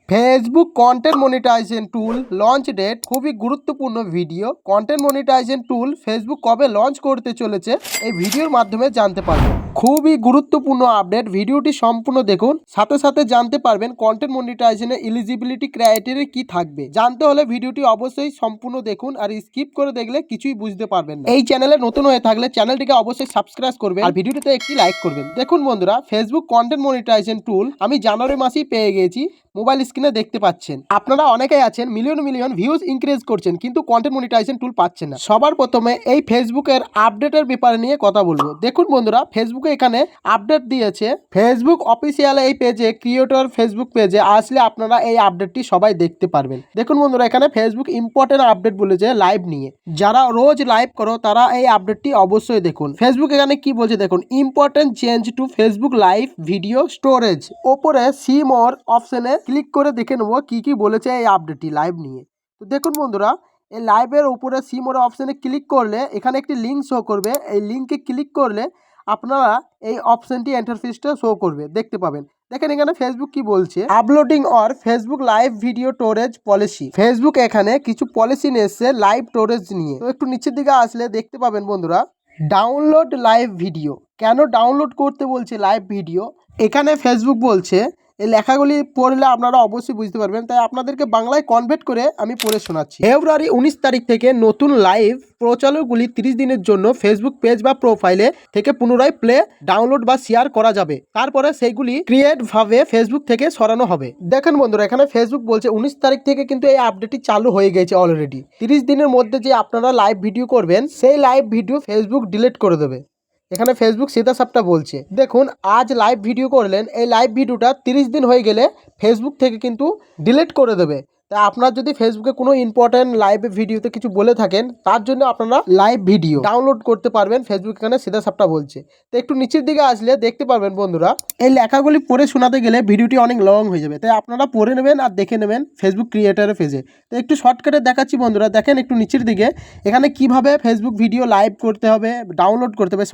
Facebook content monetization টুল launch date খুবই গুরুত্বপূর্ণ video. Content monetization টুল Facebook কবে লঞ্চ করতে চলেছে এই ভিডিওর মাধ্যমে জানতে পারবেন। খুবই গুরুত্বপূর্ণ আপডেট, ভিডিওটি সম্পূর্ণ দেখুন। সাথে সাথে জানতে পারবেন কন্টেন্ট মনিটাইজেশনের এলিজিবিলিটি ক্রাইটেরিয়া কি থাকবে। জানতে হলে ভিডিওটি অবশ্যই সম্পূর্ণ দেখুন, আর স্কিপ করে দেখলে কিছুই বুঝতে পারবেন না। এই চ্যানেলে নতুন হয়ে থাকলে চ্যানেলটিকে অবশ্যই সাবস্ক্রাইব করবেন আর ভিডিওটিতে একটি লাইক করবেন। দেখুন বন্ধুরা, ফেসবুক কন্টেন্ট মনিটাইজেশন টুল আমি জানুয়ারি মাসেই পেয়ে গেছি। মোবাইল স্ক্রিনে দেখতে পাচ্ছেন। আপনারা অনেকেই আছেন মিলিয়ন ভিউজ ইনক্রিজ করছেন, কিন্তু কন্টেন্ট মনিটাইজেশন টুল পাচ্ছেন না। সবার প্রথমে এই ফেসবুকের আপডেটের ব্যাপারে নিয়ে কথা বলবো। দেখুন বন্ধুরা, ফেসবুকে এখানে আপডেট দিয়েছে। ফেসবুক অফিসিয়াল এই পেজে, ক্রিয়েটর ফেসবুক পেজে আসলে আপনারা এই আপডেটটি সবাই দেখতে পারবেন। দেখুন বন্ধুরা, এখানে ফেসবুক ইম্পর্টেন্ট আপডেট বলেছে লাইভ নিয়ে। যারা রোজ লাইভ করো তারা এই আপডেটটি অবশ্যই দেখুন। ফেসবুক এখানে কি বলছে দেখুন, important change to Facebook live video storage. ওপরে সি মোর অপশনে ক্লিক করে দেখে নেবো কি কি বলেছে এই আপডেটটি লাইভ নিয়ে। তো দেখুন বন্ধুরা, এই লাইভের উপরে সি মোর অপশনে ক্লিক করলে এখানে একটি লিঙ্ক শো করবে। এই লিঙ্কে ক্লিক করলে আপনারা এই অপশনটি ইন্টারফেসটা শো করবে, দেখতে পাবেন। দেখেন এখানে ফেসবুক কি বলছে, uploading or Facebook live video storage policy. Facebook এখানে কিছু পলিসি নিয়ে এসছে লাইভ স্টোরেজ নিয়ে। তো একটু নিচের দিকে আসলে দেখতে পাবেন বন্ধুরা, ডাউনলোড লাইভ ভিডিও। কেন ডাউনলোড করতে বলছে লাইভ ভিডিও, এখানে ফেসবুক বলছে। এই লেখাগুলি পড়লে আপনারা অবশ্যই বুঝতে পারবেন, তাই আপনাদেরকে বাংলায় কনভার্ট করে আমি পড়ে শোনাচ্ছি। ফেব্রুয়ারি 19 তারিখ থেকে নতুন লাইভ প্রচারগুলি 30 দিনের জন্য ফেসবুক পেজ বা প্রোফাইলে থেকে পুনরায় প্লে, ডাউনলোড বা শেয়ার করা যাবে। তারপরে সেইগুলি ক্রিয়েট ভাবে ফেসবুক থেকে সরানো হবে। দেখেন বন্ধুরা, এখানে ফেসবুক বলছে 19 তারিখ থেকে কিন্তু এই আপডেটটি চালু হয়ে গেছে অলরেডি। 30 দিনের মধ্যে যে আপনারা লাইভ ভিডিও করবেন সেই লাইভ ভিডিও ফেসবুক ডিলিট করে দেবে। এখানে ফেসবুক সিধা সাপটা বলছে। দেখুন, আজ লাইভ ভিডিও করলেন, এই লাইভ ভিডিওটা 30 দিন হয়ে গেলে ফেসবুক থেকে কিন্তু ডিলিট করে দেবে। তা আপনার যদি ফেসবুকে কোনো ইম্পর্টেন্ট লাইভ ভিডিওতে কিছু বলে থাকেন, তার জন্য আপনারা লাইভ ভিডিও ডাউনলোড করতে পারবেন। ফেসবুক এখানে সিধা সাপটা বলছে। তো একটু নিচের দিকে আসলে দেখতে পারবেন বন্ধুরা, এই লেখাগুলি পড়ে শোনাতে গেলে ভিডিওটি অনেক লং হয়ে যাবে, তাই আপনারা পড়ে নেবেন আর দেখে নেবেন ফেসবুক ক্রিয়েটারের পেজে। তো একটু শর্টকাটে দেখাচ্ছি বন্ধুরা, দেখেন একটু নিচের দিকে এখানে কিভাবে ফেসবুক ভিডিও লাইভ করতে হবে, ডাউনলোড করতে হবে,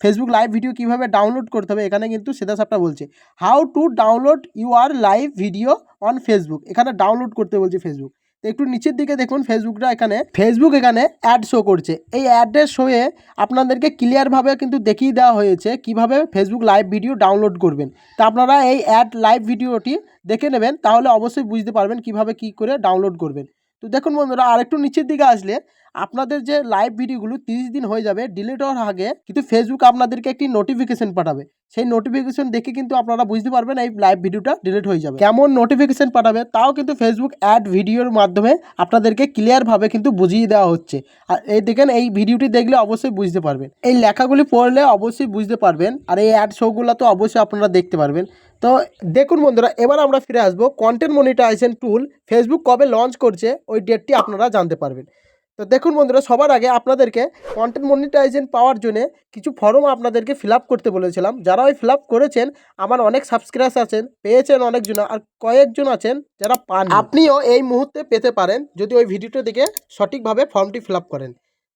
ফেসবুক লাইভ ভিডিও কিভাবে ডাউনলোড করতে হবে। এখানে কিন্তু সিধা সাপটা বলছে how to download your live video on Facebook. এখানে ডাউনলোড করতে বলছে ফেসবুক। তো একটু নিচের দিকে দেখুন, ফেসবুক এখানে অ্যাড শো করছে। এই অ্যাডের শোয়ে আপনাদেরকে ক্লিয়ারভাবে কিন্তু দেখিয়ে দেওয়া হয়েছে কিভাবে ফেসবুক লাইভ ভিডিও ডাউনলোড করবেন। তা আপনারা এই অ্যাড লাইভ ভিডিওটি দেখে নেবেন, তাহলে অবশ্যই বুঝতে পারবেন কিভাবে কি করে ডাউনলোড করবেন। তো দেখুন বন্ধুরা, আরেকটু নিচের দিকে আসলে আপনাদের যে লাইভ ভিডিওগুলো 30 দিন হয়ে যাবে ডিলিট হওয়ার আগে, কিন্তু ফেসবুক আপনাদেরকে একটি নোটিফিকেশন পাঠাবে। সেই নোটিফিকেশন দেখে কিন্তু আপনারা বুঝতে পারবেন এই লাইভ ভিডিওটা ডিলিট হয়ে যাবে। কেমন নোটিফিকেশন পাঠাবে তাও কিন্তু ফেসবুক অ্যাড ভিডিওর মাধ্যমে আপনাদেরকে ক্লিয়ারভাবে কিন্তু বুঝিয়ে দেওয়া হচ্ছে। আর এই দেখেন, এই ভিডিওটি দেখলে অবশ্যই বুঝতে পারবেন, এই লেখাগুলি পড়লে অবশ্যই বুঝতে পারবেন। আর এই অ্যাড শোগুলো তো অবশ্যই আপনারা দেখতে পারবেন। তো দেখুন বন্ধুরা, এবার আমরা ফিরে আসবো কন্টেন্ট মনিটাইজেশন টুল ফেসবুক কবে লঞ্চ করছে ওই ডেটটি আপনারা জানতে পারবেন। তো দেখুন বন্ধুরা, সবার আগে আপনাদেরকে কন্টেন্ট মনিটাইজেশন পাওয়ার জন্য কিছু ফর্ম আপনাদেরকে ফিল আপ করতে বলেছিলাম। যারা ওই ফিল আপ করেছেন, আমার অনেক সাবস্ক্রাইবার আছেন, পেয়েছেন অনেকজন, আর কয়েকজন আছেন যারা পান। আপনিও এই মুহূর্তে পেতে পারেন যদি ওই ভিডিওটা দেখে সঠিকভাবে ফর্মটি ফিল আপ করেন।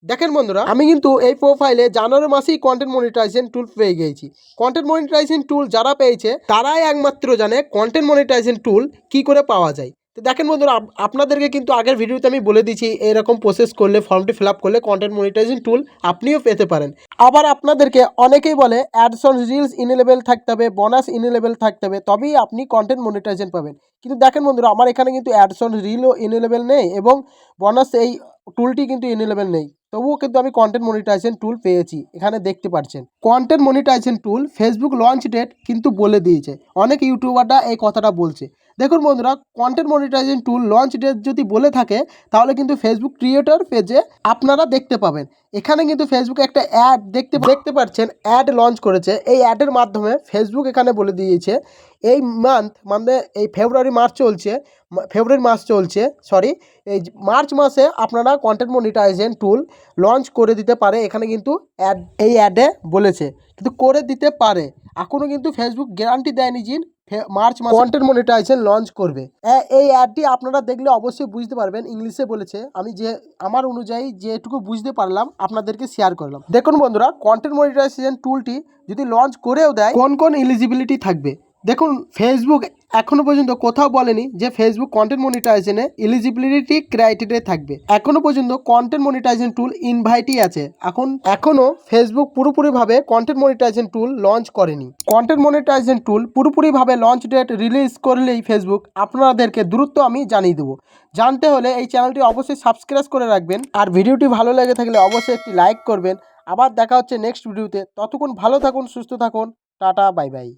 দেখেন বন্ধুরা, আমি কিন্তু এই প্রোফাইলে জানুয়ারি মাসেই কন্টেন্ট মনিটাইজেশন টুল পেয়ে গেছি। কন্টেন্ট মনিটাইজেশন টুল যারা পেয়েছে তারাই একমাত্র জানে কন্টেন্ট মনিটাইজেশন টুল কি করে পাওয়া যায়। তো দেখেন বন্ধুরা, আপনাদেরকে কিন্তু আগের ভিডিওতে আমি বলে দিয়েছি এরকম প্রসেস করলে, ফর্মটি ফিল আপ করলে কন্টেন্ট মনিটাইজেশন টুল আপনিও পেতে পারেন। আবার আপনাদেরকে অনেকেই বলে অ্যাডসন রিলস ইনেবল থাকতে হবে, বোনাস ইনেবল থাকতে হবে, তবেই আপনি কন্টেন্ট মনিটাইজেশন পাবেন। কিন্তু দেখেন বন্ধুরা, আমার এখানে কিন্তু অ্যাডসন রিলও ইনেবল নেই এবং বোনাস এই টুলটি কিন্তু ইনেবল নেই, তবুও কিন্তু আমি কন্টেন্ট মনিটাইজেশন টুল পেয়েছি। এখানে দেখতে পাচ্ছেন কন্টেন্ট মনিটাইজেশন টুল ফেসবুক লঞ্চ ডেট কিন্তু বলে দিয়েছে। অনেক ইউটিউবাররা এই কথাটা বলছে। দেখুন বন্ধুরা, কন্টেন্ট মনিটাইজেশন টুল লঞ্চ ডেট যদি বলে থাকে তাহলে কিন্তু ফেসবুক ক্রিয়েটর পেজে আপনারা দেখতে পাবেন। এখানে কিন্তু ফেসবুক একটা অ্যাড দেখতে পাচ্ছেন, অ্যাড লঞ্চ করেছে। এই অ্যাডের মাধ্যমে ফেসবুক এখানে বলে দিয়েছে এই মানে এই ফেব্রুয়ারি মাস চলছে, এই মার্চ মাসে আপনারা কন্টেন্ট মনিটাইজেশন টুল লঞ্চ করে দিতে পারে। এখানে কিন্তু এই অ্যাডে বলেছে, কিন্তু করে দিতে পারে। এখনও কিন্তু ফেসবুক গ্যারান্টি দেয়নি যে মার্চ মাসে কন্টেন্ট মনিটাইজেশন লঞ্চ করবে। এই অ্যাডটি আপনারা দেখলে অবশ্যই বুঝতে পারবেন, ইংলিশে বলেছে। আমি আমার অনুযায়ী যেটুকু বুঝতে পারলাম আপনাদেরকে শেয়ার করলাম। দেখুন বন্ধুরা, কন্টেন্ট মনিটাইজেশন টুলটি যদি লঞ্চ করেও দেয় কোন কোন এলিজিবিলিটি থাকবে। দেখুন, ফেসবুক এখনো পর্যন্ত কোথাও বলেনি যে ফেসবুক কন্টেন্ট মনিটাইজেশনে এলিজিবিলিটি ক্রাইটেরিয়া থাকবে। এখনো পর্যন্ত কন্টেন্ট মনিটাইজেশন টুল ইনভাইটই আছে। এখনো ফেসবুক পুরোপুরিভাবে কন্টেন্ট মনিটাইজেশন টুল লঞ্চ করেনি। কন্টেন্ট মনিটাইজেশন টুল পুরোপুরিভাবে লঞ্চ ডেট রিলিজ করলেই ফেসবুক আপনাদেরকে দ্রুত আমি জানিয়ে দেবো। জানতে হলে এই চ্যানেলটি অবশ্যই সাবস্ক্রাইব করে রাখবেন, আর ভিডিওটি ভালো লেগে থাকলে অবশ্যই একটি লাইক করবেন। আবার দেখা হচ্ছে নেক্সট ভিডিওতে। ততক্ষণ ভালো থাকুন, সুস্থ থাকুন। Tata, bye bye.